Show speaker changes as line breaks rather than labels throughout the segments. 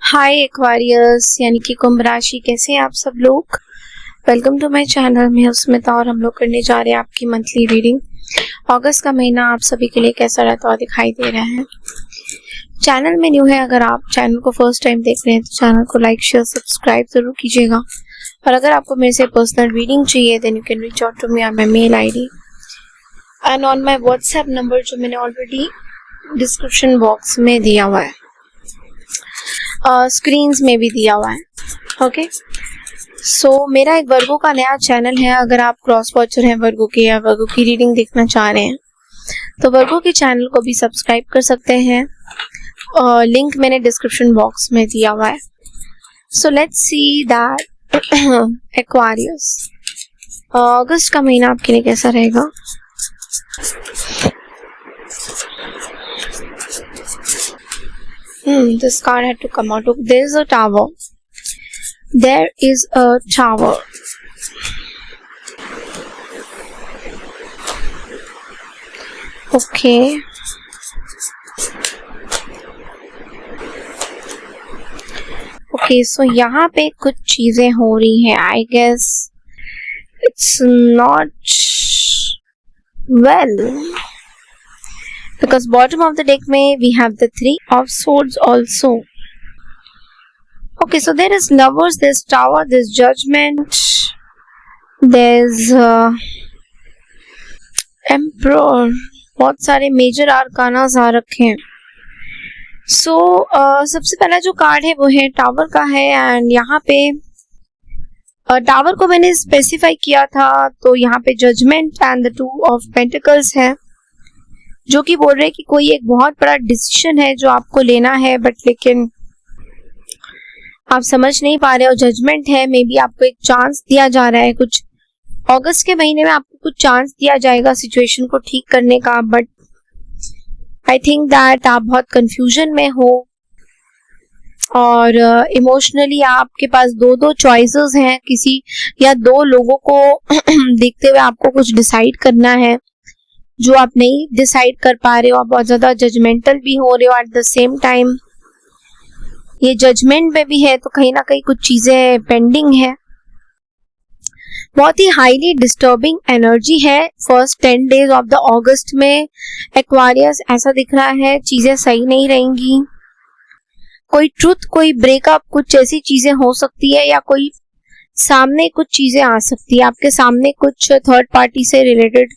हाय Aquarius यानी कि कुंभ राशि, कैसे हैं आप सब लोग। Welcome to my channel. मैं स्मिता और हम लोग करने जा रहे हैं आपकी मंथली रीडिंग। अगस्त का महीना आप सभी के लिए कैसा रहता हुआ दिखाई दे रहा है। चैनल में न्यू है, अगर आप चैनल को फर्स्ट टाइम देख रहे हैं तो चैनल को लाइक शेयर सब्सक्राइब जरूर कीजिएगा। और अगर आपको मेरे से पर्सनल रीडिंग चाहिए then you can reach out to me on my mail ID and on my WhatsApp number, जो मैंने ऑलरेडी डिस्क्रिप्शन बॉक्स में दिया हुआ है, स्क्रीन्स में भी दिया हुआ है। ओके सो मेरा एक वर्गो का नया चैनल है। अगर आप क्रॉस वॉचर हैं वर्गो के या वर्गो की रीडिंग देखना चाह रहे हैं तो वर्गो के चैनल को भी सब्सक्राइब कर सकते हैं। लिंक मैंने डिस्क्रिप्शन बॉक्स में दिया हुआ है। So let's see that Aquarius, अगस्त का महीना आपके लिए कैसा रहेगा। This card had to come out. There is a tower. There is a tower. Okay. Okay, so यहाँ पे कुछ चीजें हो रही हैं. I guess it's not well. Because bottom of the deck में we have the 3 of swords also. Okay, so there is lovers, there's tower, there's judgment, there's emperor. बहुत सारे मेजर आर्कानास आ रखे हैं। So सबसे पहला जो कार्ड है वो है टावर का है। एंड यहाँ पे टावर को मैंने स्पेसिफाई किया था, तो यहाँ पे judgement and the 2 of Pentacles है, जो कि बोल रहे हैं कि कोई एक बहुत बड़ा डिसीजन है जो आपको लेना है, बट लेकिन आप समझ नहीं पा रहे हो। जजमेंट है, मे बी आपको एक चांस दिया जा रहा है, कुछ अगस्त के महीने में आपको कुछ चांस दिया जाएगा सिचुएशन को ठीक करने का, बट आई थिंक दैट आप बहुत कंफ्यूजन में हो और इमोशनली आपके पास 2 चॉइसेस हैं, किसी या 2 लोगों को देखते हुए आपको कुछ डिसाइड करना है जो आप नहीं डिसाइड कर पा रहे हो। आप बहुत ज्यादा जजमेंटल भी हो रहे हो एट द सेम टाइम। ये जजमेंट में भी है तो कहीं ना कहीं कुछ चीजें पेंडिंग है। बहुत ही हाईली डिस्टर्बिंग एनर्जी है first 10 days of the August में। एक्वारियस, ऐसा दिख रहा है चीजें सही नहीं रहेंगी। कोई ट्रुथ, कोई ब्रेकअप, कुछ ऐसी चीजें हो सकती है, या कोई सामने कुछ चीजें आ सकती है, आपके सामने कुछ थर्ड पार्टी से रिलेटेड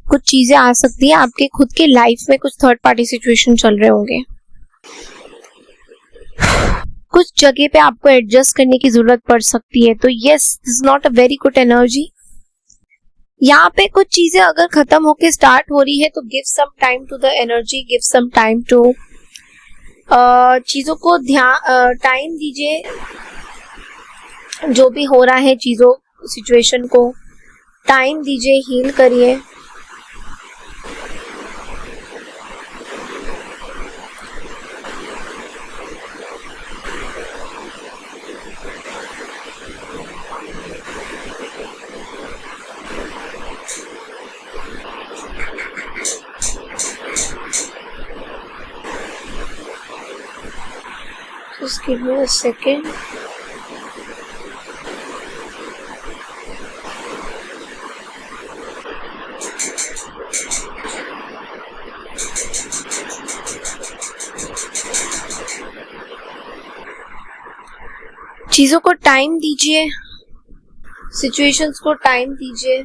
कुछ चीजें आ सकती है, आपके खुद के लाइफ में कुछ थर्ड पार्टी सिचुएशन चल रहे होंगे। कुछ जगह पे आपको एडजस्ट करने की जरूरत पड़ सकती है। तो yes, this is not a very good energy. यहाँ पे कुछ चीजें अगर खत्म होके स्टार्ट हो रही है तो give some time to the energy, give some time to चीजों को टाइम दीजिए। जो भी हो रहा है चीजों सिचुएशन को टाइम दीजिए, हील करिए। Just give me a second. चीजों को टाइम दीजिए, सिचुएशंस को टाइम दीजिए।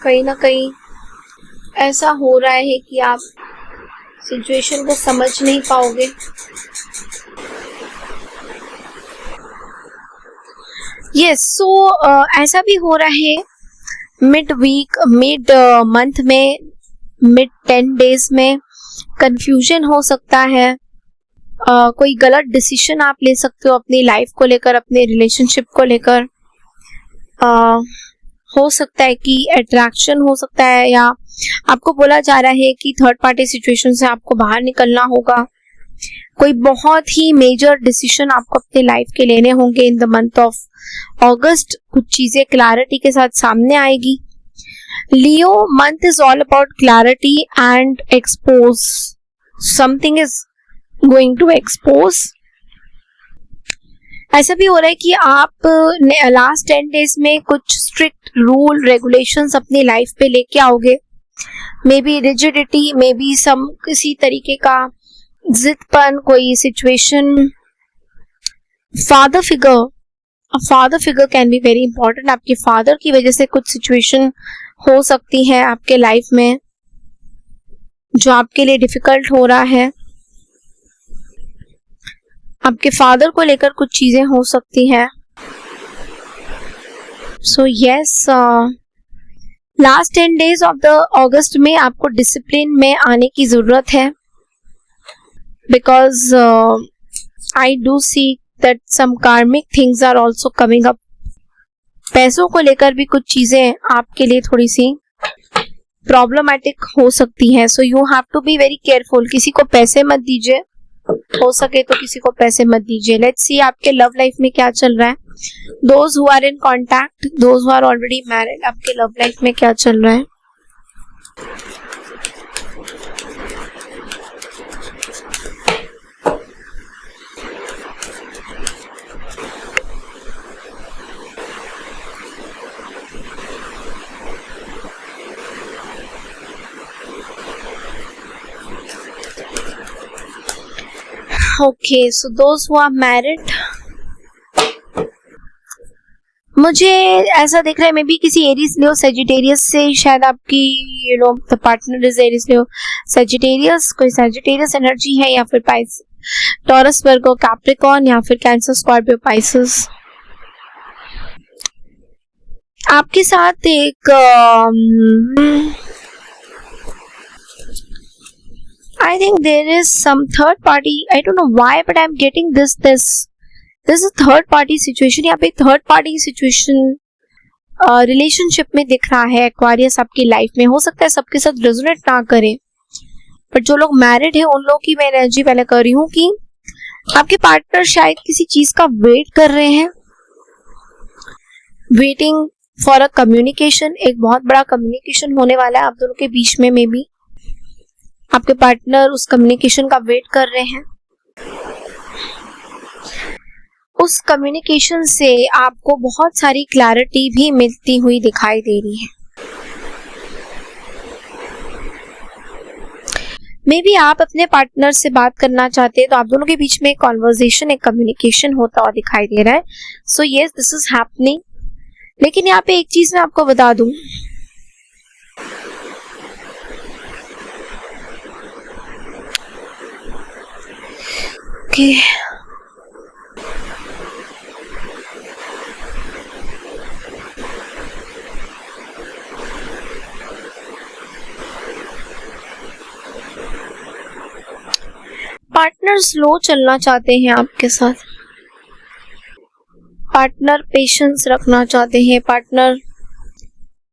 कहीं ना कहीं ऐसा हो रहा है कि आप सिचुएशन को समझ नहीं पाओगे। यस, सो ऐसा भी हो रहा है मिड वीक, मिड मंथ में, मिड 10 days में कंफ्यूजन हो सकता है। कोई गलत डिसीजन आप ले सकते हो अपनी लाइफ को लेकर, अपने रिलेशनशिप को लेकर। हो सकता है कि अट्रैक्शन हो सकता है, या आपको बोला जा रहा है कि थर्ड पार्टी सिचुएशन से आपको बाहर निकलना होगा। कोई बहुत ही मेजर डिसीजन आपको अपने लाइफ के लेने होंगे इन द मंथ ऑफ अगस्त। कुछ चीजें क्लैरिटी के साथ सामने आएगी। Leo month is all about clarity and expose. Something is going to expose. ऐसा भी हो रहा है कि आप लास्ट 10 डेज में कुछ स्ट्रिक्ट रूल रेगुलेशंस अपनी लाइफ पे लेके आओगे। Maybe rigidity, maybe some किसी तरीके का जिदपन, कोई situation. Father figure can be very important. आपके फादर की वजह से कुछ सिचुएशन हो सकती है आपके लाइफ में जो आपके लिए डिफिकल्ट हो रहा है। आपके फादर को लेकर कुछ चीजें हो सकती है। So yes, last 10 days of the August में आपको डिसिप्लिन में आने की जरूरत है, because I do see that some karmic things are also coming up. पैसों को लेकर भी कुछ चीजें आपके लिए थोड़ी सी प्रॉब्लमेटिक हो सकती है। So you have to be very careful. किसी को पैसे मत दीजिए, हो सके तो किसी को पैसे मत दीजिए। लेट्स सी आपके लव लाइफ में क्या चल रहा है। Those who are in contact, those who are already married, आपके लव लाइफ में क्या चल रहा है। Okay, so those who are married, मुझे ऐसा दिख रहा है मे बी किसी एरीज लियो सेजिटेरियस से शायद आपकी the partner is Aries Leo Sagittarius, कोई सेजिटेरियस एनर्जी है, या फिर टॉरस, वर्गो, कैप्रिकॉर्न, या फिर कैंसर, स्कॉर्पियो, पाइसेस। आपके साथ एक I think there is some third party. I don't know why, but I'm getting this is a third party situation. यहाँ पे थर्ड पार्टी सिचुएशन रिलेशनशिप में दिख रहा है एक्वारियस आपकी लाइफ में। हो सकता है सबके साथ रेजोनेट ना करे, बट जो लोग मैरिड है उन लोगों की मैं एनर्जी पहले कर रही हूँ कि आपके पार्टनर शायद किसी चीज का वेट कर रहे हैं, वेटिंग फॉर अ कम्युनिकेशन। एक बहुत बड़ा कम्युनिकेशन होने वाला है आप दोनों के बीच में। मे बी आपके पार्टनर उस कम्युनिकेशन का वेट कर रहे हैं। उस कम्युनिकेशन से आपको बहुत सारी क्लैरिटी भी मिलती हुई दिखाई दे रही है। मे बी आप अपने पार्टनर से बात करना चाहते हैं तो आप दोनों के बीच में एक कॉन्वर्जेशन, एक कम्युनिकेशन होता हुआ दिखाई दे रहा है। So yes, this is happening. लेकिन यहाँ पे एक चीज मैं आपको बता दूं, Okay. पार्टनर स्लो चलना चाहते हैं आपके साथ, पार्टनर पेशेंस रखना चाहते हैं,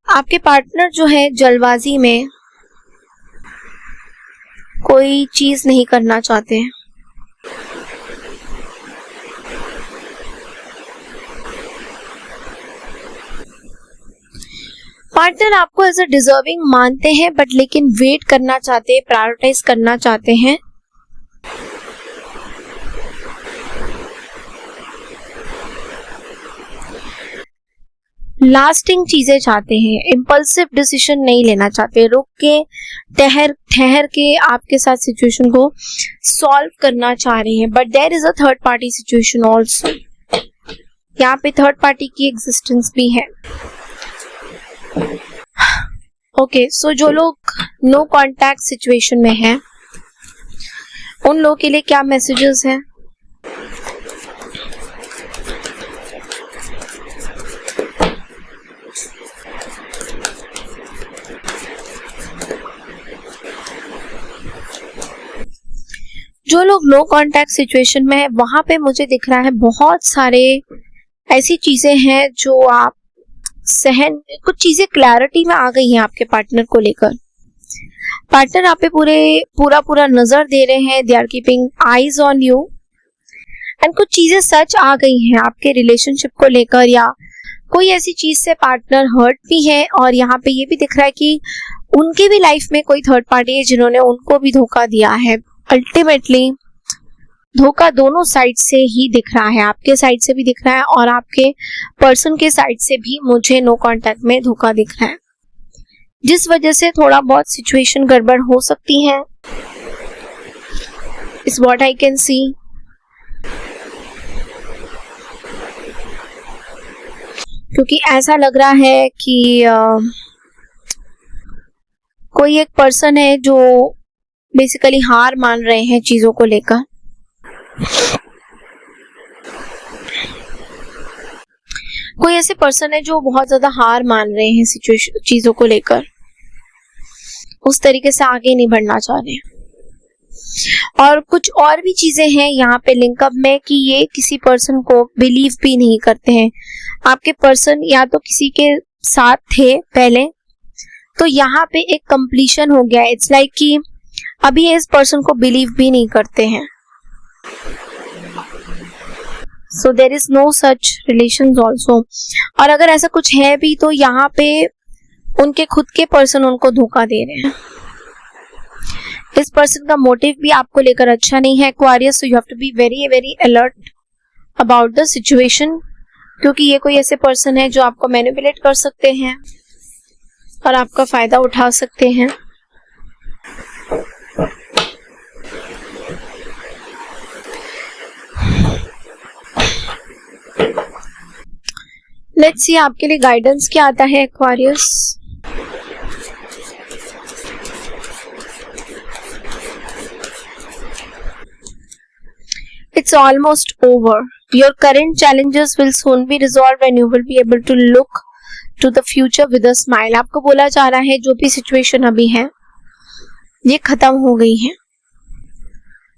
आपके पार्टनर जो है जल्दबाजी में कोई चीज नहीं करना चाहते हैं। पार्टनर आपको एज अ डिजर्विंग मानते हैं, बट लेकिन वेट करना चाहते हैं, प्रायोरिटाइज करना चाहते हैं। लास्टिंग चीजें चाहते हैं, इम्पल्सिव डिसीजन नहीं लेना चाहते, रुक के ठहर के आपके साथ सिचुएशन को सॉल्व करना चाह रहे हैं। But there is a third party situation also. यहाँ पे थर्ड पार्टी की एग्जिस्टेंस भी है। ओके, सो जो लोग नो कांटेक्ट सिचुएशन में हैं उन लोगों के लिए क्या मैसेजेस हैं? जो लोग नो कांटेक्ट सिचुएशन में है वहां पे मुझे दिख रहा है बहुत सारे ऐसी चीजें हैं जो आप कुछ चीजें क्लैरिटी में आ गई हैं आपके पार्टनर को लेकर। पार्टनर आप पे पूरा नजर दे रहे हैं, they are keeping eyes on you, and कुछ चीजें सच आ गई हैं आपके रिलेशनशिप को लेकर, या कोई ऐसी चीज से पार्टनर हर्ट भी है। और यहाँ पे ये भी दिख रहा है कि उनके भी लाइफ में कोई थर्ड पार्टी है जिन्होंने उनको भी धोखा दिया है। अल्टीमेटली धोखा दोनों साइड से ही दिख रहा है, आपके साइड से भी दिख रहा है और आपके पर्सन के साइड से भी मुझे नो कांटेक्ट में धोखा दिख रहा है, जिस वजह से थोड़ा बहुत सिचुएशन गड़बड़ हो सकती है, is what I can see. क्योंकि ऐसा लग रहा है कि कोई एक पर्सन है जो बेसिकली हार मान रहे हैं चीजों को लेकर। कोई ऐसे पर्सन है जो बहुत ज्यादा हार मान रहे हैं सिचुएशन चीजों को लेकर, उस तरीके से आगे नहीं बढ़ना चाह रहे। और कुछ और भी चीजें हैं यहाँ पे लिंकअप में कि ये किसी पर्सन को बिलीव भी नहीं करते हैं। आपके पर्सन या तो किसी के साथ थे पहले, तो यहाँ पे एक कंप्लीशन हो गया। इट्स लाइक कि अभी इस पर्सन को बिलीव भी नहीं करते हैं। So there is no such relations also. और अगर ऐसा कुछ है भी तो यहाँ पे उनके खुद के पर्सन उनको धोखा दे रहे हैं। इस पर्सन का मोटिव भी आपको लेकर अच्छा नहीं है Aquarius, so you have to be very very alert about the situation, क्योंकि ये कोई ऐसे पर्सन है जो आपको मैनिपुलेट कर सकते हैं और आपका फायदा उठा सकते हैं। लेट्स सी आपके लिए गाइडेंस क्या आता है Aquarius. It's almost over. Your current challenges will soon be resolved and you will be able to look to the future with a smile. आपको बोला जा रहा है जो भी सिचुएशन अभी है ये खत्म हो गई है,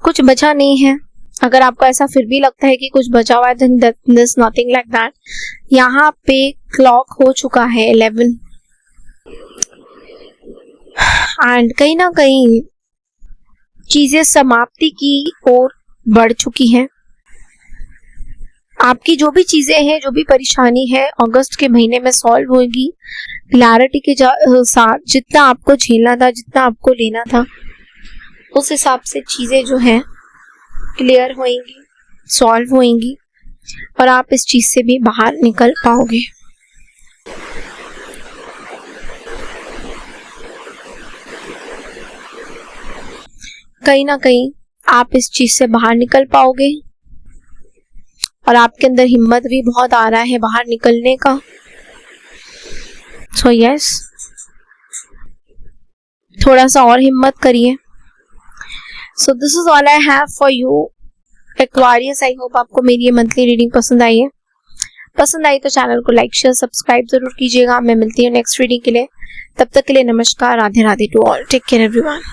कुछ बचा नहीं है। अगर आपको ऐसा फिर भी लगता है कि कुछ बचा हुआ है then there's nothing like that. यहाँ पे क्लॉक हो चुका है 11 एंड कहीं ना कहीं चीजें समाप्ति की ओर बढ़ चुकी है। आपकी जो भी चीजें हैं, जो भी परेशानी है अगस्त के महीने में सॉल्व होगी क्लैरिटी के साथ। जितना आपको झेलना था, जितना आपको लेना था, उस हिसाब से चीजें जो हैं क्लियर होंगी, सॉल्व होंगी और आप इस चीज से भी बाहर निकल पाओगे। कहीं ना कहीं आप इस चीज से बाहर निकल पाओगे और आपके अंदर हिम्मत भी बहुत आ रहा है बाहर निकलने का। सो यस, थोड़ा सा और हिम्मत करिए। So this is all I have for you Aquarius. I hope आपको मेरी ये मंथली रीडिंग पसंद आई है। पसंद आई तो चैनल को लाइक शेयर सब्सक्राइब जरूर कीजिएगा। मैं मिलती हूँ नेक्स्ट रीडिंग के लिए। तब तक के लिए नमस्कार, Radhe Radhe to all, take care everyone.